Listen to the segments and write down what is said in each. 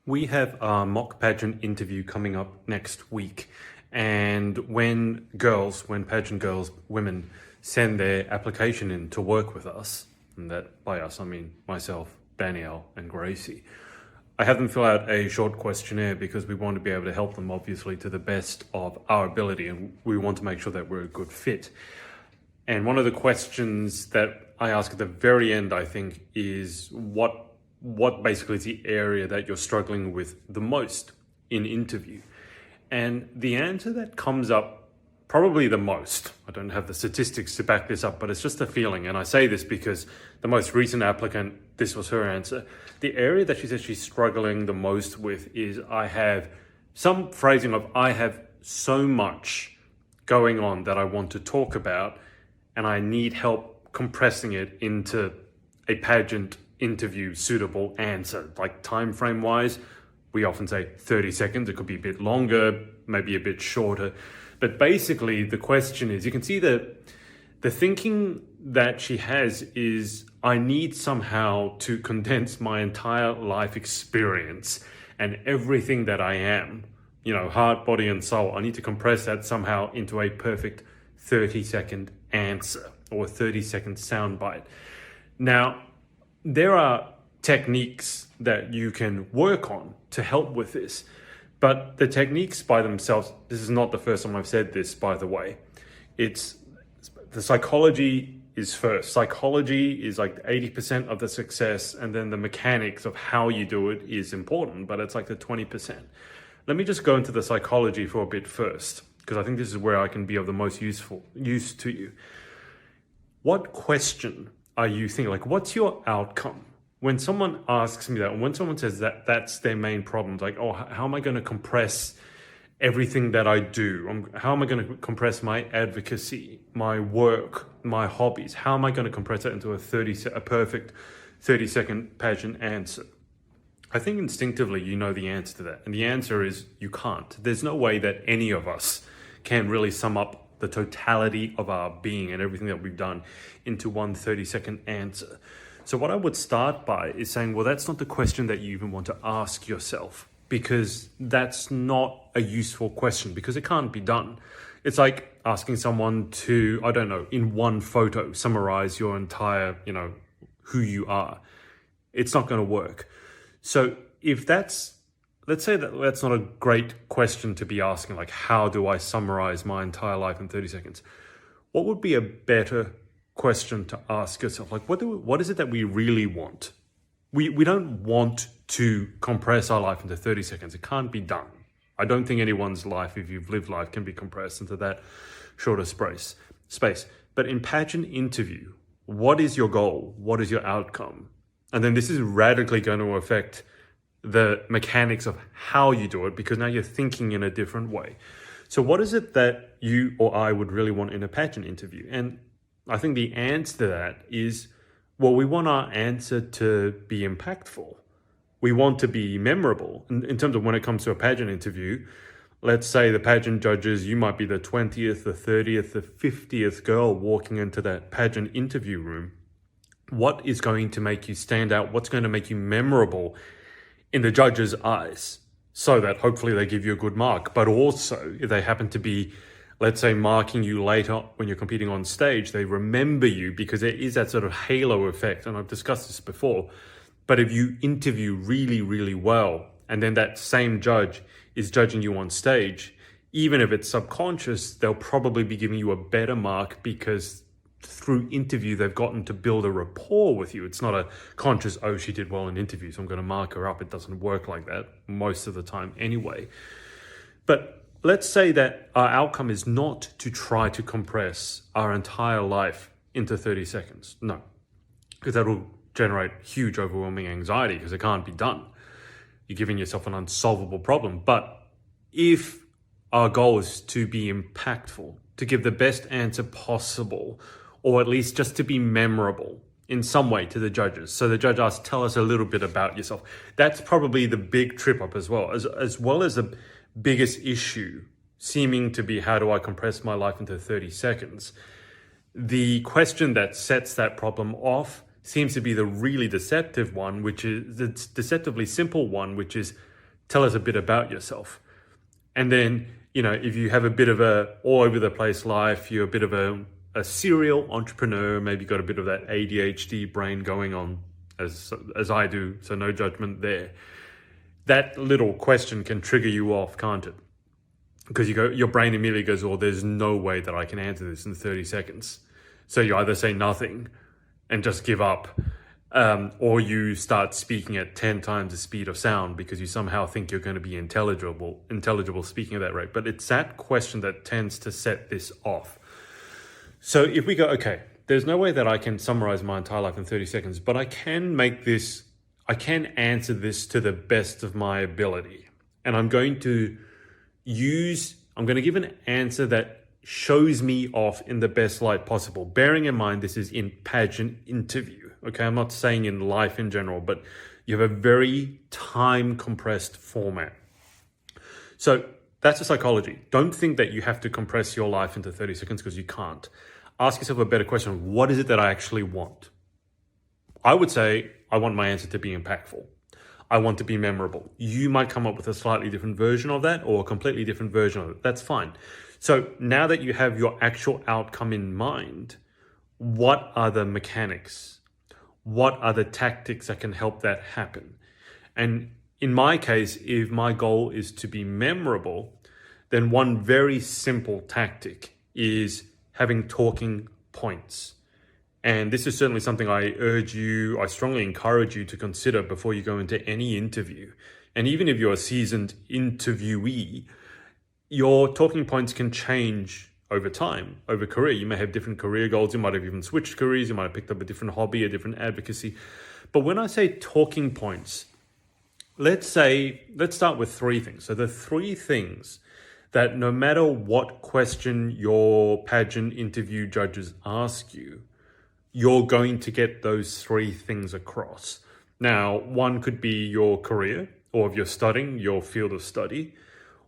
We have a mock pageant interview coming up next week. And when pageant girls, women, send their application in to work with us, and that by us, I mean myself, Danielle, and Gracie, I have them fill out a short questionnaire because we want to be able to help them, obviously, to the best of our ability, and we want to make sure that we're a good fit. And one of the questions that I ask at the very end, I think, is what basically is the area that you're struggling with the most in interview? And the answer that comes up probably the most, I don't have the statistics to back this up, but it's just a feeling. And I say this because the most recent applicant, this was her answer. The area that she says she's struggling the most with is I have some phrasing of I have so much going on that I want to talk about, and I need help compressing it into a pageant interview suitable answer. Like time frame wise, we often say 30 seconds. It could be a bit longer, maybe a bit shorter. But basically the question is, you can see the thinking that she has is I need somehow to condense my entire life experience and everything that I am, heart, body, and soul. I need to compress that somehow into a perfect 30-second answer or 30-second soundbite. Now, there are techniques that you can work on to help with this, but the techniques by themselves, this is not the first time I've said this, by the way, it's the psychology is first. Psychology is like 80% of the success, and then the mechanics of how you do it is important, but it's like the 20%. Let me just go into the psychology for a bit first, because I think this is where I can be of the most use to you. What question are you thinking? Like, what's your outcome? When someone asks me that, and when someone says that that's their main problem, like, oh, how am I going to compress everything that I do? How am I going to compress my advocacy, my work, my hobbies? How am I going to compress that into a perfect 30-second pageant answer? I think instinctively you know the answer to that. And the answer is you can't. There's no way that any of us can really sum up the totality of our being and everything that we've done into one 30-second answer. So what I would start by is saying, well, that's not the question that you even want to ask yourself, because that's not a useful question, because it can't be done. It's like asking someone to, I don't know, in one photo, summarize your entire, who you are. It's not going to work. So if let's say that that's not a great question to be asking, like, how do I summarize my entire life in 30 seconds? What would be a better question to ask yourself? Like, what is it that we really want? We don't want to compress our life into 30 seconds. It can't be done. I don't think anyone's life, if you've lived life, can be compressed into that shorter space. But in pageant interview, what is your goal? What is your outcome? And then this is radically going to affect the mechanics of how you do it, because now you're thinking in a different way. So what is it that you or I would really want in a pageant interview? And I think the answer to that is, well, we want our answer to be impactful. We want to be memorable. In terms of when it comes to a pageant interview, let's say the pageant judges, you might be the 20th, the 30th, the 50th girl walking into that pageant interview room. What is going to make you stand out? What's going to make you memorable in the judges' eyes, so that hopefully they give you a good mark? But also, if they happen to be, let's say, marking you later when you're competing on stage, they remember you because there is that sort of halo effect. And I've discussed this before. But if you interview really, really well, and then that same judge is judging you on stage, even if it's subconscious, they'll probably be giving you a better mark, because through interview, they've gotten to build a rapport with you. It's not a conscious, oh, she did well in interview, so I'm going to mark her up. It doesn't work like that most of the time anyway. But let's say that our outcome is not to try to compress our entire life into 30 seconds. No, because that will generate huge, overwhelming anxiety, because it can't be done. You're giving yourself an unsolvable problem. But if our goal is to be impactful, to give the best answer possible, or at least just to be memorable in some way to the judges. So the judge asks, tell us a little bit about yourself. That's probably the big trip up as well as the biggest issue seeming to be, how do I compress my life into 30 seconds? The question that sets that problem off seems to be the really deceptive one, which is the deceptively simple one, which is, tell us a bit about yourself. And then, if you have a bit of a all over the place life, you're a bit of a serial entrepreneur, maybe got a bit of that ADHD brain going on as I do, so no judgment there. That little question can trigger you off, can't it? Because your brain immediately goes, "Oh, there's no way that I can answer this in 30 seconds." So you either say nothing and just give up, or you start speaking at 10 times the speed of sound because you somehow think you're going to be intelligible speaking at that rate. But it's that question that tends to set this off. So if we go, okay, there's no way that I can summarize my entire life in 30 seconds, but I can answer this to the best of my ability. And I'm going to give an answer that shows me off in the best light possible. Bearing in mind, this is in pageant interview. Okay, I'm not saying in life in general, but you have a very time compressed format. So that's a psychology. Don't think that you have to compress your life into 30 seconds because you can't. Ask yourself a better question. What is it that I actually want? I would say I want my answer to be impactful. I want to be memorable. You might come up with a slightly different version of that or a completely different version of it. That's fine. So now that you have your actual outcome in mind, what are the mechanics? What are the tactics that can help that happen? And in my case, if my goal is to be memorable, then one very simple tactic is having talking points. And this is certainly something I strongly encourage you to consider before you go into any interview. And even if you're a seasoned interviewee, your talking points can change over time, over career. You may have different career goals. You might have even switched careers. You might have picked up a different hobby, a different advocacy. But when I say talking points, let's start with three things. So the three things that no matter what question your pageant interview judges ask you, you're going to get those three things across. Now, one could be your career, or if you're studying, your field of study.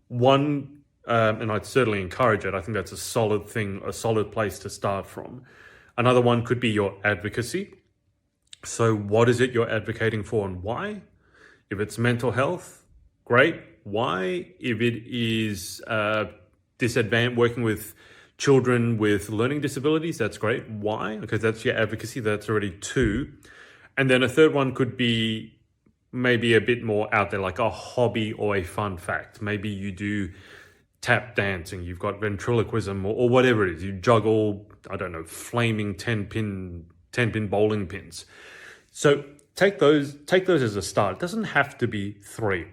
One, and I'd certainly encourage it. I think that's a solid thing, a solid place to start from. Another one could be your advocacy. So what is it you're advocating for and why? If it's mental health, great. Why? If it is working with children with learning disabilities, that's great. Why? Because that's your advocacy. That's already two. And then a third one could be maybe a bit more out there, like a hobby or a fun fact. Maybe you do tap dancing, you've got ventriloquism or whatever it is. You juggle, I don't know, flaming 10-pin bowling pins. So take those as a start. It doesn't have to be three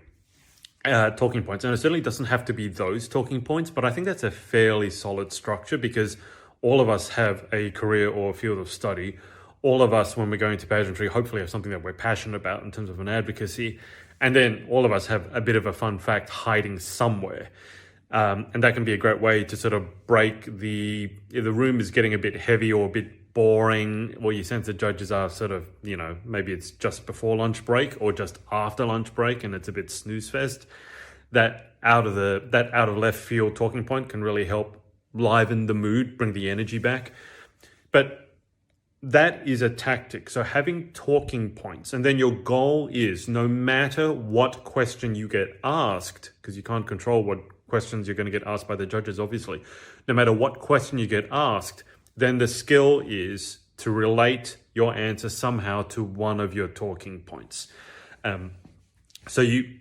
talking points, and it certainly doesn't have to be those talking points, but I think that's a fairly solid structure because all of us have a career or a field of study. All of us, when we're going to pageantry, hopefully have something that we're passionate about in terms of an advocacy. And then all of us have a bit of a fun fact hiding somewhere. And that can be a great way to sort of break if the room is getting a bit heavy or a bit boring, or you sense the judges are sort of, maybe it's just before lunch break or just after lunch break and it's a bit snooze fest. That out of left field talking point can really help liven the mood, bring the energy back. But that is a tactic. So having talking points, and then your goal is no matter what question you get asked, because you can't control what questions you're going to get asked by the judges, obviously, no matter what question you get asked, then the skill is to relate your answer somehow to one of your talking points. So you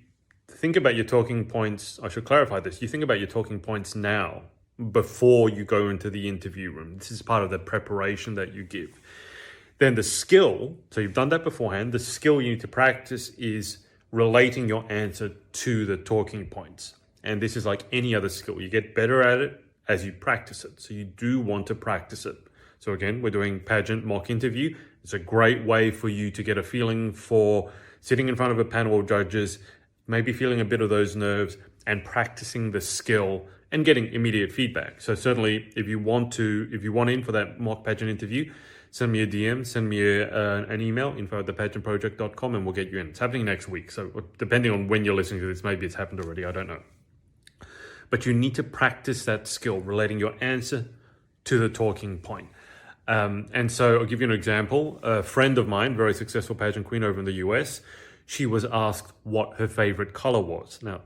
think about your talking points. I should clarify this. You think about your talking points now before you go into the interview room. This is part of the preparation that you give. Then the skill, so you've done that beforehand, the skill you need to practice is relating your answer to the talking points. And this is like any other skill. You get better at it as you practice it. So you do want to practice it. So again, we're doing pageant mock interview. It's a great way for you to get a feeling for sitting in front of a panel of judges, maybe feeling a bit of those nerves and practicing the skill and getting immediate feedback. So certainly if you want in for that mock pageant interview, send me a DM, send me an email, info@thepageantproject.com, and we'll get you in. It's happening next week. So depending on when you're listening to this, maybe it's happened already, I don't know. But you need to practice that skill, relating your answer to the talking point. And so I'll give you an example. A friend of mine, very successful pageant queen over in the US, she was asked what her favorite color was. Now,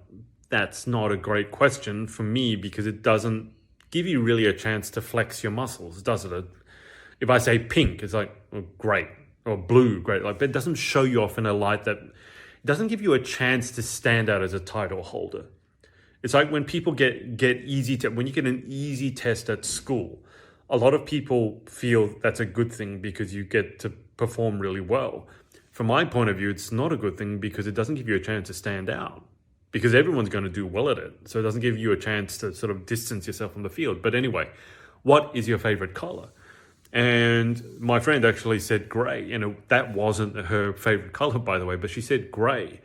that's not a great question for me because it doesn't give you really a chance to flex your muscles, does it? If I say pink, it's like, oh, great, or blue, great. Like, that doesn't show you off in a light that it doesn't give you a chance to stand out as a title holder. It's like when people get when you get an easy test at school, a lot of people feel that's a good thing because you get to perform really well. From my point of view, it's not a good thing because it doesn't give you a chance to stand out because everyone's going to do well at it. So it doesn't give you a chance to sort of distance yourself from the field. But anyway, what is your favorite color? And my friend actually said gray. That wasn't her favorite color, by the way, but she said gray.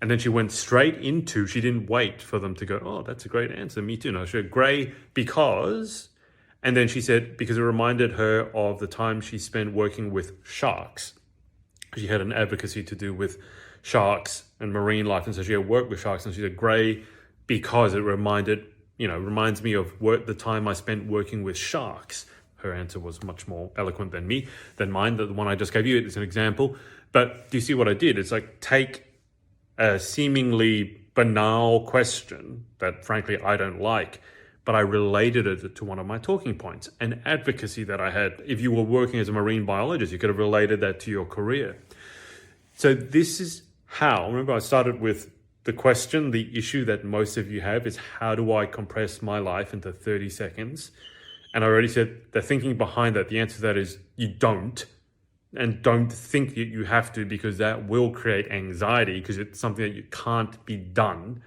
And then she went straight into, she didn't wait for them to go, oh, that's a great answer. Me too. No, she said gray because, and then she said, because it reminded her of the time she spent working with sharks. She had an advocacy to do with sharks and marine life. And so she had worked with sharks, and she said gray because it reminds me of the time I spent working with sharks. Her answer was much more eloquent than mine. The one I just gave you is an example. But do you see what I did? It's like take a seemingly banal question that frankly I don't like, but I related it to one of my talking points, an advocacy that I had. If you were working as a marine biologist, you could have related that to your career. So this is how, remember I started with the question, the issue that most of you have is how do I compress my life into 30 seconds? And I already said the thinking behind that, the answer to that is you don't. And don't think that you have to, because that will create anxiety because it's something that you can't be done.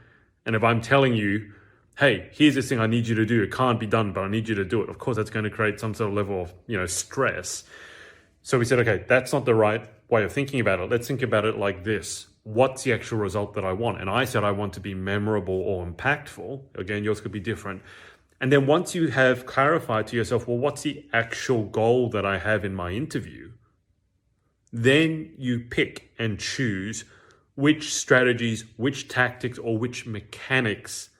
And if I'm telling you, hey, here's this thing I need you to do, it can't be done, but I need you to do it, of course that's going to create some sort of level of stress. So we said, okay, that's not the right way of thinking about it. Let's think about it like this. What's the actual result that I want? And I said I want to be memorable or impactful. Again, yours could be different. And then once you have clarified to yourself, well, what's the actual goal that I have in my interview? Then you pick and choose which strategies, which tactics, or which mechanics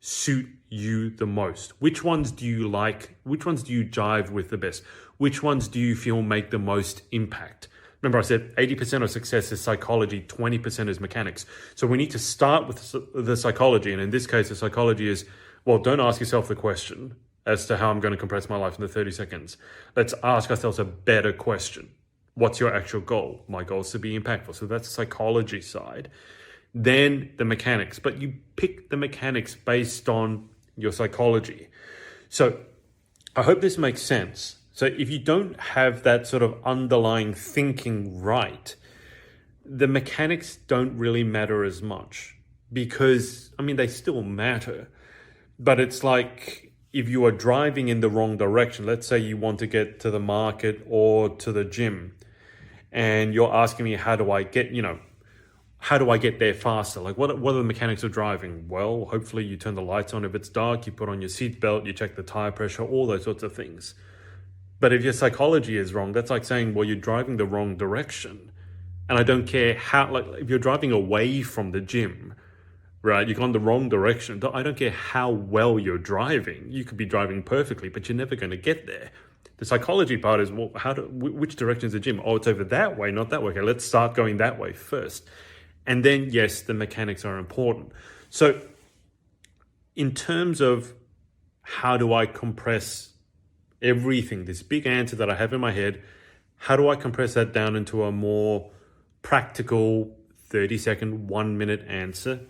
suit you the most. Which ones do you like? Which ones do you jive with the best? Which ones do you feel make the most impact? Remember I said 80% of success is psychology, 20% is mechanics. So we need to start with the psychology. And in this case, the psychology is, well, don't ask yourself the question as to how I'm going to compress my life into 30 seconds. Let's ask ourselves a better question. What's your actual goal? My goal is to be impactful. So that's the psychology side. Then the mechanics, but you pick the mechanics based on your psychology. So I hope this makes sense. So if you don't have that sort of underlying thinking right, the mechanics don't really matter as much because, they still matter. But it's like if you are driving in the wrong direction, let's say you want to get to the market or to the gym, and you're asking me, how do I get there faster? Like what are the mechanics of driving? Well, hopefully you turn the lights on if it's dark, you put on your seatbelt, you check the tire pressure, all those sorts of things. But if your psychology is wrong, that's like saying, well, you're driving the wrong direction. And I don't care how, if you're driving away from the gym, right? You've gone the wrong direction. I don't care how well you're driving. You could be driving perfectly, but you're never going to get there. The psychology part is, well, which direction is the gym? Oh, it's over that way, not that way. Okay, let's start going that way first. And then, yes, the mechanics are important. So in terms of how do I compress everything, this big answer that I have in my head, how do I compress that down into a more practical 30-second, 1-minute answer?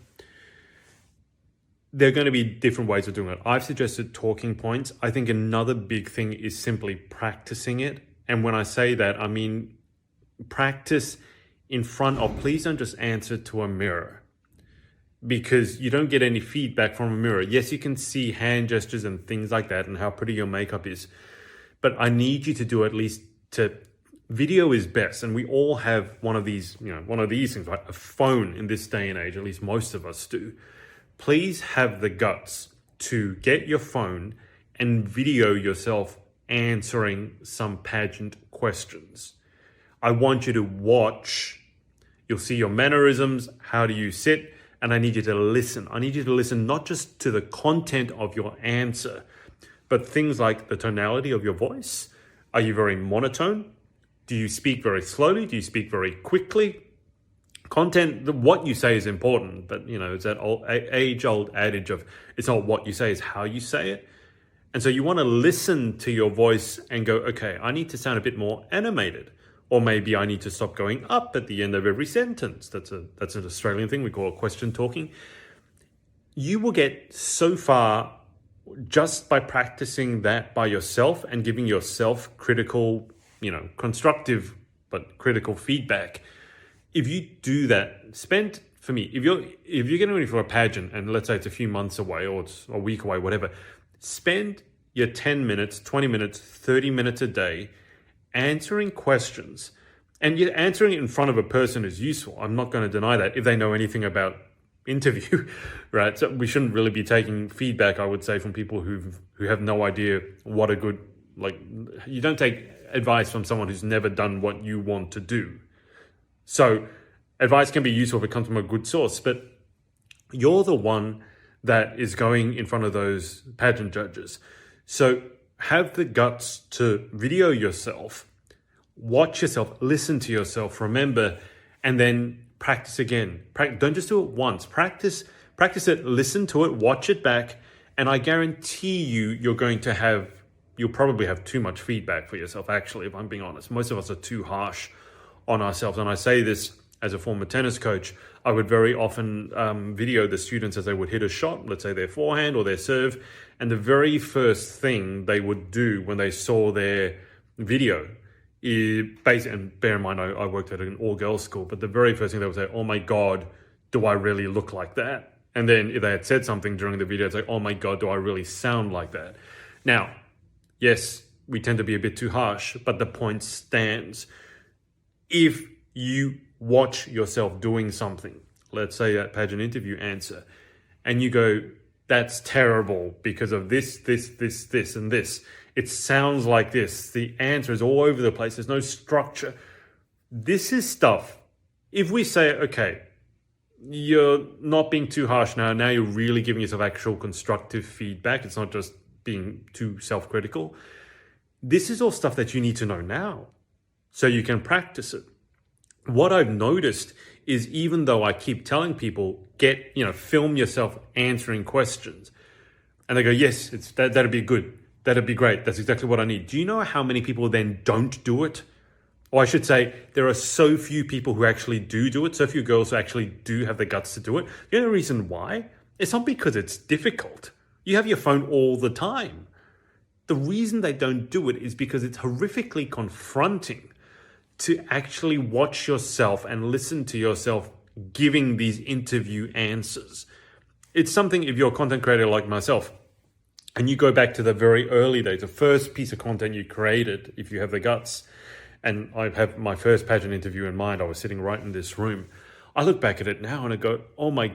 There are going to be different ways of doing it. I've suggested talking points. I think another big thing is simply practicing it. And when I say that, I mean practice in front of, please don't just answer to a mirror because you don't get any feedback from a mirror. Yes, you can see hand gestures and things like that and how pretty your makeup is. But I need you to do at least video is best. And we all have one of these things, right? A phone in this day and age, at least most of us do. Please have the guts to get your phone and video yourself answering some pageant questions. I want you to watch. You'll see your mannerisms. How do you sit? And I need you to listen. I need you to listen not just to the content of your answer, but things like the tonality of your voice. Are you very monotone? Do you speak very slowly? Do you speak very quickly? Content, what you say is important, but it's that age-old adage of it's not what you say, it's how you say it. And so you want to listen to your voice and go, okay, I need to sound a bit more animated. Or maybe I need to stop going up at the end of every sentence. That's an Australian thing we call question talking. You will get so far just by practicing that by yourself and giving yourself critical, constructive but critical feedback. If you do that, for me, if you're getting ready for a pageant and let's say it's a few months away or it's a week away, whatever, spend your 10 minutes, 20 minutes, 30 minutes a day answering questions. And yet answering it in front of a person is useful. I'm not going to deny that if they know anything about interview, right? So we shouldn't really be taking feedback, I would say, from people who have no idea what a good, you don't take advice from someone who's never done what you want to do. So advice can be useful if it comes from a good source, but you're the one that is going in front of those pageant judges. So have the guts to video yourself, watch yourself, listen to yourself, remember, and then practice again. Don't just do it once. Practice it, listen to it, watch it back, and I guarantee you'll probably have too much feedback for yourself, actually, if I'm being honest. Most of us are too harsh on ourselves, and I say this as a former tennis coach. I would very often video the students as they would hit a shot, let's say their forehand or their serve, and the very first thing they would do when they saw their video and bear in mind, I worked at an all-girls school, but the very first thing they would say, oh my God, do I really look like that? And then if they had said something during the video, it's like, oh my God, do I really sound like that? Now, yes, we tend to be a bit too harsh, but the point stands. If you watch yourself doing something, let's say a pageant interview answer, and you go, that's terrible because of this, and this. It sounds like this. The answer is all over the place. There's no structure. This is stuff. If we say, okay, you're not being too harsh now you're really giving yourself actual constructive feedback. It's not just being too self-critical. This is all stuff that you need to know now so you can practice it. What I've noticed is even though I keep telling people, film yourself answering questions, and they go, yes, that'd be good. That'd be great. That's exactly what I need. Do you know how many people then don't do it? Or I should say, there are so few people who actually do it, so few girls who actually do have the guts to do it. The only reason why? It's not because it's difficult. You have your phone all the time. The reason they don't do it is because it's horrifically confronting to actually watch yourself and listen to yourself giving these interview answers. It's something, if you're a content creator like myself, and you go back to the very early days, the first piece of content you created, if you have the guts, and I have my first pageant interview in mind, I was sitting right in this room. I look back at it now and I go, oh my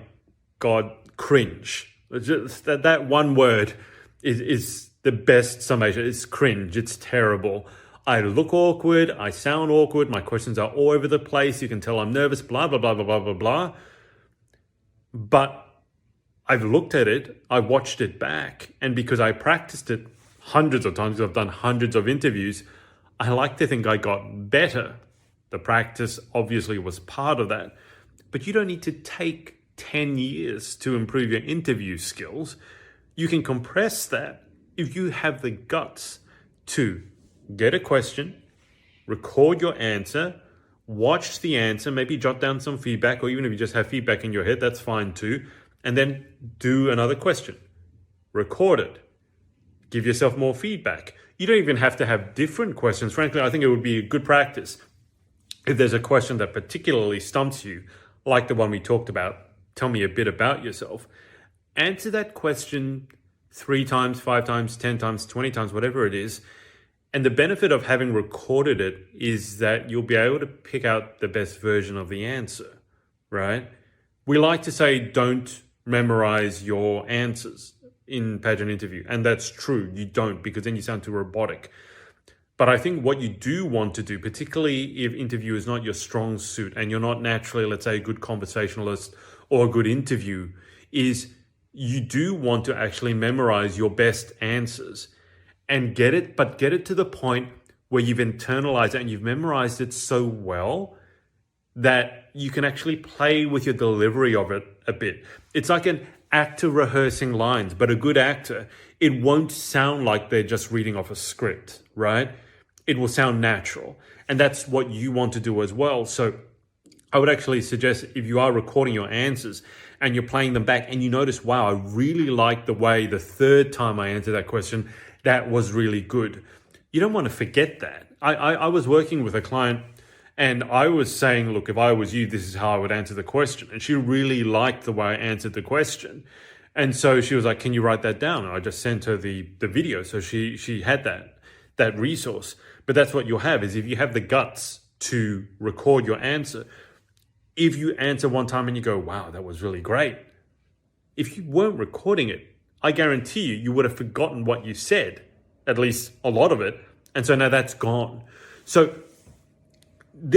God, cringe. Just that one word is the best summation. It's cringe. It's terrible. I look awkward. I sound awkward. My questions are all over the place. You can tell I'm nervous, blah, blah, blah, blah, blah, blah, blah. But I've looked at it, I watched it back, and because I practiced it hundreds of times, I've done hundreds of interviews, I like to think I got better. The practice obviously was part of that, but you don't need to take 10 years to improve your interview skills. You can compress that if you have the guts to get a question, record your answer, watch the answer, maybe jot down some feedback, or even if you just have feedback in your head, that's fine too. And then do another question, record it, give yourself more feedback. You don't even have to have different questions. Frankly, I think it would be a good practice if there's a question that particularly stumps you, like the one we talked about, tell me a bit about yourself. Answer that question 3 times, 5 times, 10 times, 20 times, whatever it is. And the benefit of having recorded it is that you'll be able to pick out the best version of the answer, right? We like to say, don't memorize your answers in pageant interview. And that's true. You don't, because then you sound too robotic. But I think what you do want to do, particularly if interview is not your strong suit and you're not naturally, let's say, a good conversationalist or a good interview, is you do want to actually memorize your best answers and get it to the point where you've internalized it and you've memorized it so well that you can actually play with your delivery of it a bit. It's like an actor rehearsing lines, but a good actor, it won't sound like they're just reading off a script, right? It will sound natural. And that's what you want to do as well. So I would actually suggest, if you are recording your answers and you're playing them back and you notice, wow, I really like the way the third time I answered that question, that was really good. You don't want to forget that. I was working with a client and I was saying, look, if I was you, this is how I would answer the question. And she really liked the way I answered the question. And so she was like, can you write that down? And I just sent her the video. So she had that resource. But that's what you'll have, is if you have the guts to record your answer, if you answer one time and you go, wow, that was really great. If you weren't recording it, I guarantee you would have forgotten what you said, at least a lot of it. And so now that's gone. So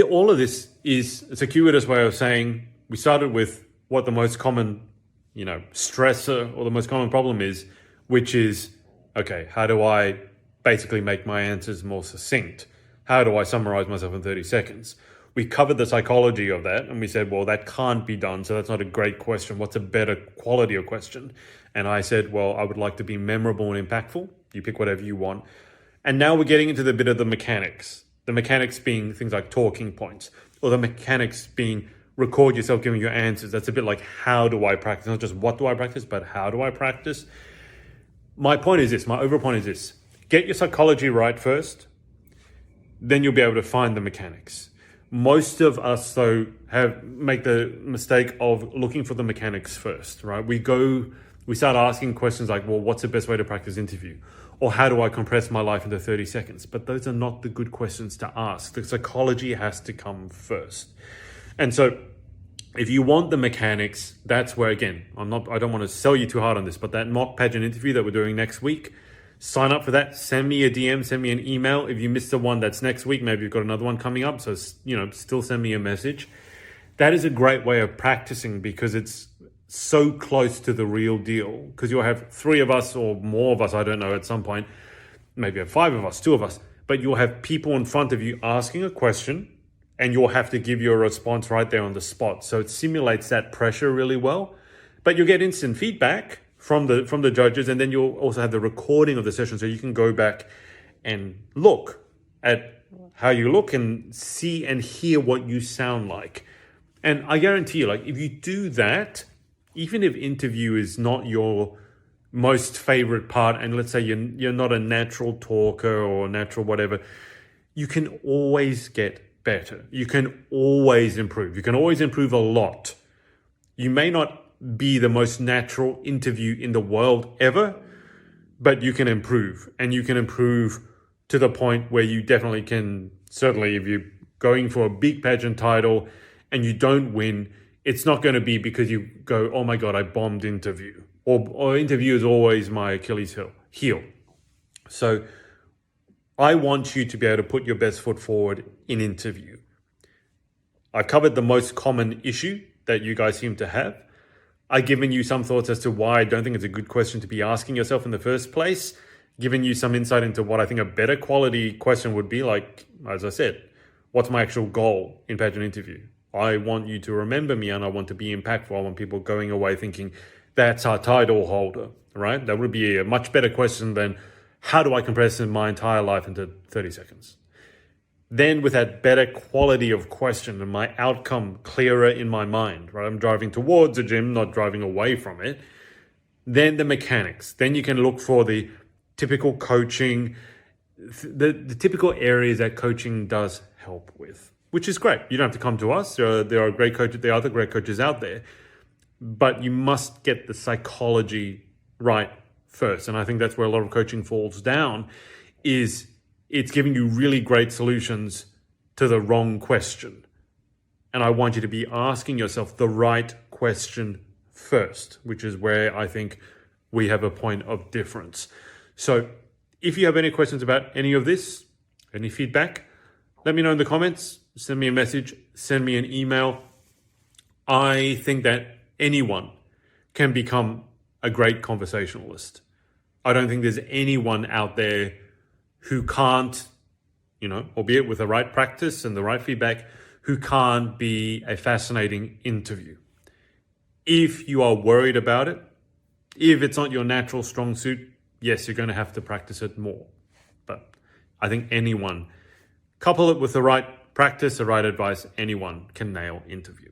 all of this is a circuitous way of saying, we started with what the most common, stressor or the most common problem is, which is, okay, how do I basically make my answers more succinct? How do I summarize myself in 30 seconds? We covered the psychology of that and we said, well, that can't be done. So that's not a great question. What's a better quality of question? And I said, well, I would like to be memorable and impactful. You pick whatever you want. And now we're getting into the bit of the mechanics. The mechanics being things like talking points, or the mechanics being record yourself giving your answers. That's a bit like, how do I practice? Not just what do I practice, but how do I practice? My overall point is this. Get your psychology right first, then you'll be able to find the mechanics. Most of us, though, make the mistake of looking for the mechanics first, right? We start asking questions like, well, what's the best way to practice interview? Or how do I compress my life into 30 seconds? But those are not the good questions to ask. The psychology has to come first. And so if you want the mechanics, that's where, again, I don't want to sell you too hard on this, but that mock pageant interview that we're doing next week, sign up for that. Send me a DM, send me an email. If you missed the one that's next week, maybe you've got another one coming up. So, still send me a message. That is a great way of practicing because it's so close to the real deal. Because you'll have 3 of us or more of us, I don't know, at some point. Maybe have 5 of us, 2 of us. But you'll have people in front of you asking a question and you'll have to give your response right there on the spot. So it simulates that pressure really well. But you'll get instant feedback from the judges, and then you'll also have the recording of the session so you can go back and look at how you look and see and hear what you sound like. And I guarantee you, if you do that, even if interview is not your most favorite part, and let's say you're not a natural talker or natural whatever, you can always get better. You can always improve. You can always improve a lot. You may not be the most natural interview in the world ever, but you can improve, and you can improve to the point where you definitely can, certainly if you're going for a big pageant title and you don't win, it's not going to be because you go, oh my God, I bombed interview, or interview is always my Achilles heel. So I want you to be able to put your best foot forward in interview. I covered the most common issue that you guys seem to have. I've given you some thoughts as to why I don't think it's a good question to be asking yourself in the first place, given you some insight into what I think a better quality question would be, like, as I said, what's my actual goal in pageant interview? I want you to remember me and I want to be impactful. I want people going away thinking, that's our title holder, right? That would be a much better question than, how do I compress my entire life into 30 seconds? Then with that better quality of question and my outcome clearer in my mind, right? I'm driving towards a gym, not driving away from it. Then the mechanics. Then you can look for the typical coaching, the typical areas that coaching does help with, which is great. You don't have to come to us. There are great coaches. There are other great coaches out there, but you must get the psychology right first. And I think that's where a lot of coaching falls down, is it's giving you really great solutions to the wrong question. And I want you to be asking yourself the right question first, which is where I think we have a point of difference. So if you have any questions about any of this, any feedback, let me know in the comments, send me a message, send me an email. I think that anyone can become a great conversationalist. I don't think there's anyone out there who can't, albeit with the right practice and the right feedback, who can't be a fascinating interview. If you are worried about it, if it's not your natural strong suit, yes, you're going to have to practice it more. But I think anyone, couple it with the right practice, the right advice, anyone can nail interview.